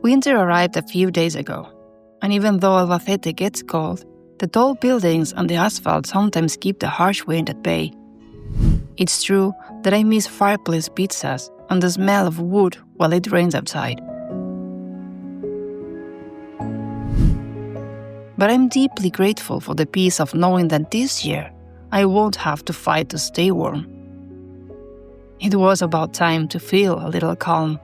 Winter arrived a few days ago, and even though Albacete gets cold, the tall buildings and the asphalt sometimes keep the harsh wind at bay. It's true that I miss fireplace pizzas and the smell of wood while it rains outside. But I'm deeply grateful for the peace of knowing that this year I won't have to fight to stay warm. It was about time to feel a little calm.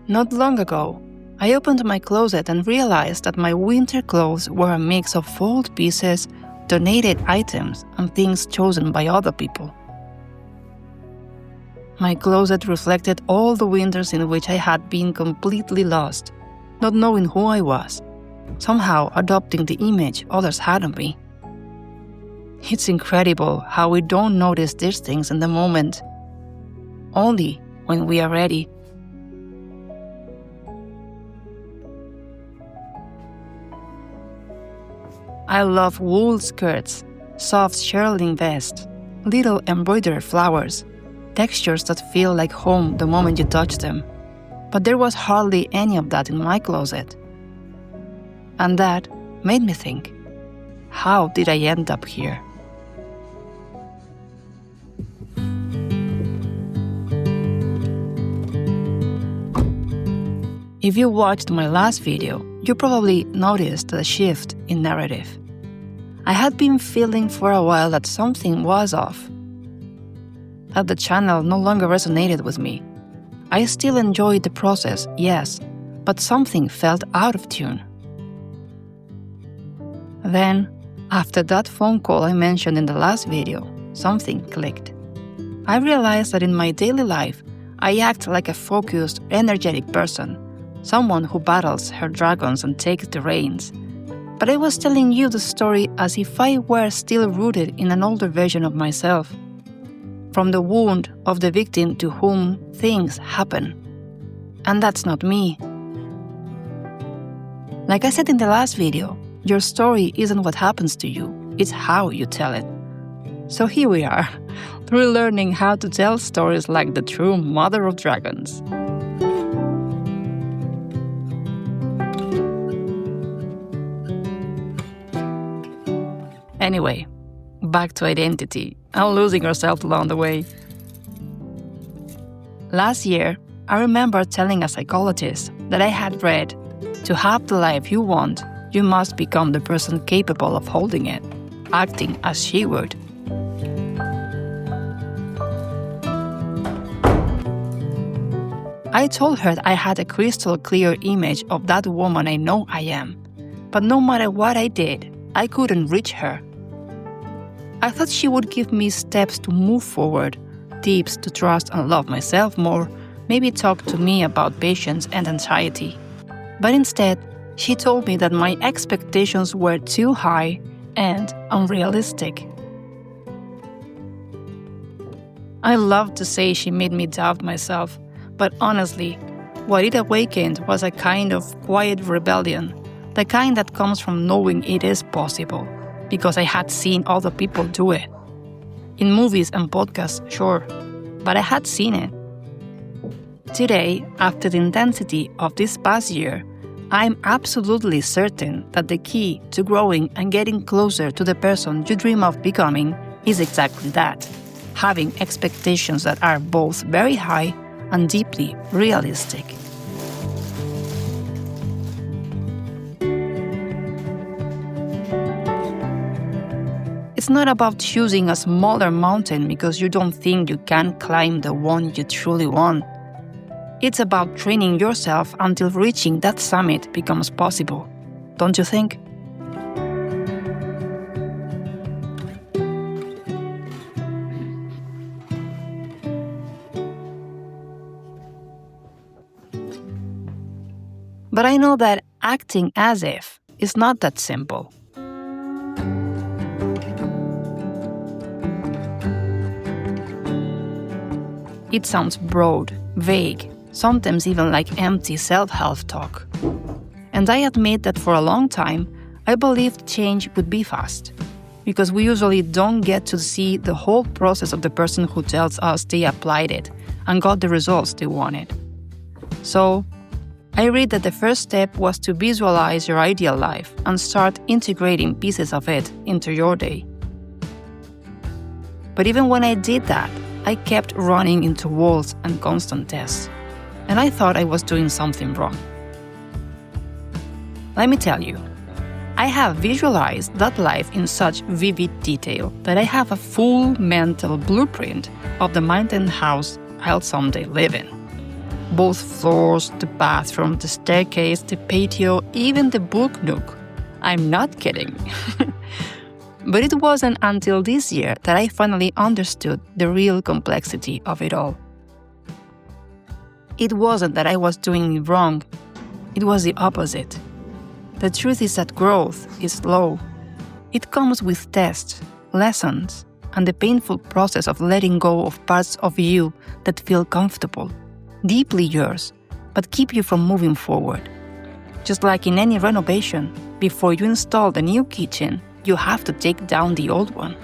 Not long ago, I opened my closet and realized that my winter clothes were a mix of old pieces, donated items, and things chosen by other people. My closet reflected all the winters in which I had been completely lost, not knowing who I was, somehow adopting the image others had of me. It's incredible how we don't notice these things in the moment, only when we are ready. I love wool skirts, soft shearling vests, little embroidered flowers, textures that feel like home the moment you touch them. But there was hardly any of that in my closet. And that made me think, how did I end up here? If you watched my last video, you probably noticed a shift in narrative. I had been feeling for a while that something was off, that the channel no longer resonated with me. I still enjoyed the process, yes, but something felt out of tune. Then, after that phone call I mentioned in the last video, something clicked. I realized that in my daily life, I act like a focused, energetic person, someone who battles her dragons and takes the reins. But I was telling you the story as if I were still rooted in an older version of myself, from the wound of the victim to whom things happen. And that's not me. Like I said in the last video, your story isn't what happens to you, it's how you tell it. So here we are, relearning how to tell stories like the true mother of dragons. Anyway, back to identity and losing ourselves along the way. Last year, I remember telling a psychologist that I had read, to have the life you want, you must become the person capable of holding it, acting as she would. I told her I had a crystal clear image of that woman I know I am, but no matter what I did, I couldn't reach her. I thought she would give me steps to move forward, tips to trust and love myself more, maybe talk to me about patience and anxiety. But instead, she told me that my expectations were too high and unrealistic. I love to say she made me doubt myself, but honestly, what it awakened was a kind of quiet rebellion, the kind that comes from knowing it is possible, because I had seen other people do it. In movies and podcasts, sure, but I had seen it. Today, after the intensity of this past year, I'm absolutely certain that the key to growing and getting closer to the person you dream of becoming is exactly that, having expectations that are both very high and deeply realistic. It's not about choosing a smaller mountain because you don't think you can climb the one you truly want. It's about training yourself until reaching that summit becomes possible, don't you think? But I know that acting as if is not that simple. It sounds broad, vague, sometimes even like empty self-help talk. And I admit that for a long time, I believed change would be fast. because we usually don't get to see the whole process of the person who tells us they applied it and got the results they wanted. So, I read that the first step was to visualize your ideal life and start integrating pieces of it into your day. But even when I did that, I kept running into walls and constant tests, and I thought I was doing something wrong. Let me tell you, I have visualized that life in such vivid detail that I have a full mental blueprint of the mountain house I'll someday live in. Both floors, the bathroom, the staircase, the patio, even the book nook. I'm not kidding. But it wasn't until this year that I finally understood the real complexity of it all. It wasn't that I was doing it wrong. It was the opposite. The truth is that growth is slow. It comes with tests, lessons, and the painful process of letting go of parts of you that feel comfortable, deeply yours, but keep you from moving forward. Just like in any renovation, before you install the new kitchen, you have to take down the old one.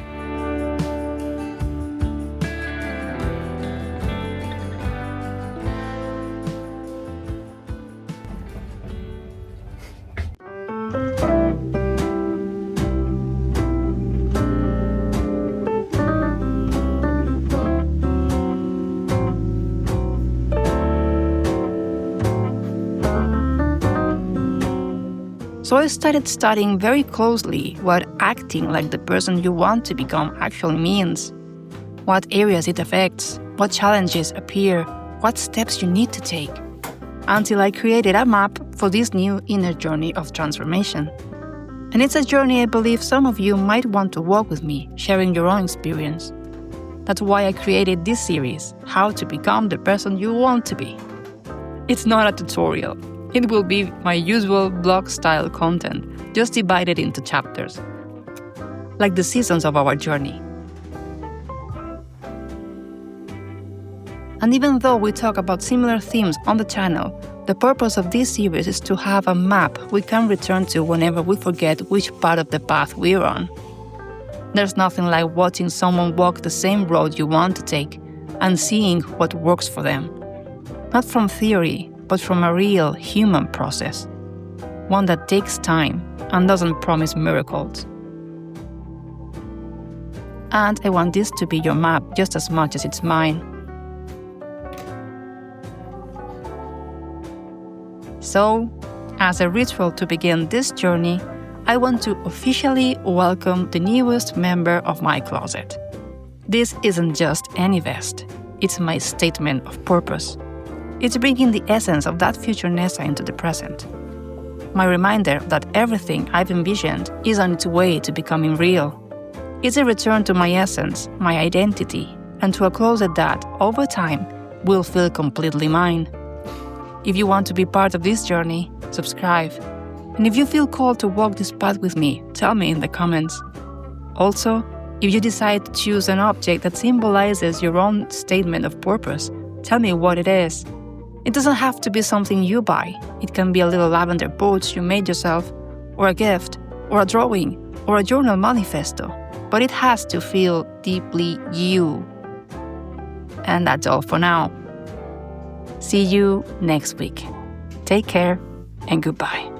So I started studying very closely what acting like the person you want to become actually means, what areas it affects, what challenges appear, what steps you need to take, until I created a map for this new inner journey of transformation. And it's a journey I believe some of you might want to walk with me, sharing your own experience. That's why I created this series, How to Become the Person You Want to Be. It's not a tutorial. It will be my usual blog-style content, just divided into chapters, like the seasons of our journey. And even though we talk about similar themes on the channel, the purpose of this series is to have a map we can return to whenever we forget which part of the path we're on. There's nothing like watching someone walk the same road you want to take and seeing what works for them. Not from theory, but from a real human process, one that takes time and doesn't promise miracles. And I want this to be your map just as much as it's mine. So, as a ritual to begin this journey, I want to officially welcome the newest member of my closet. This isn't just any vest, it's my statement of purpose. It's bringing the essence of that future Nessa into the present. My reminder that everything I've envisioned is on its way to becoming real. It's a return to my essence, my identity, and to a closet that, over time, will feel completely mine. If you want to be part of this journey, subscribe. And if you feel called to walk this path with me, tell me in the comments. Also, if you decide to choose an object that symbolizes your own statement of purpose, tell me what it is. It doesn't have to be something you buy. It can be a little lavender pouch you made yourself, or a gift, or a drawing, or a journal manifesto. But it has to feel deeply you. And that's all for now. See you next week. Take care and goodbye.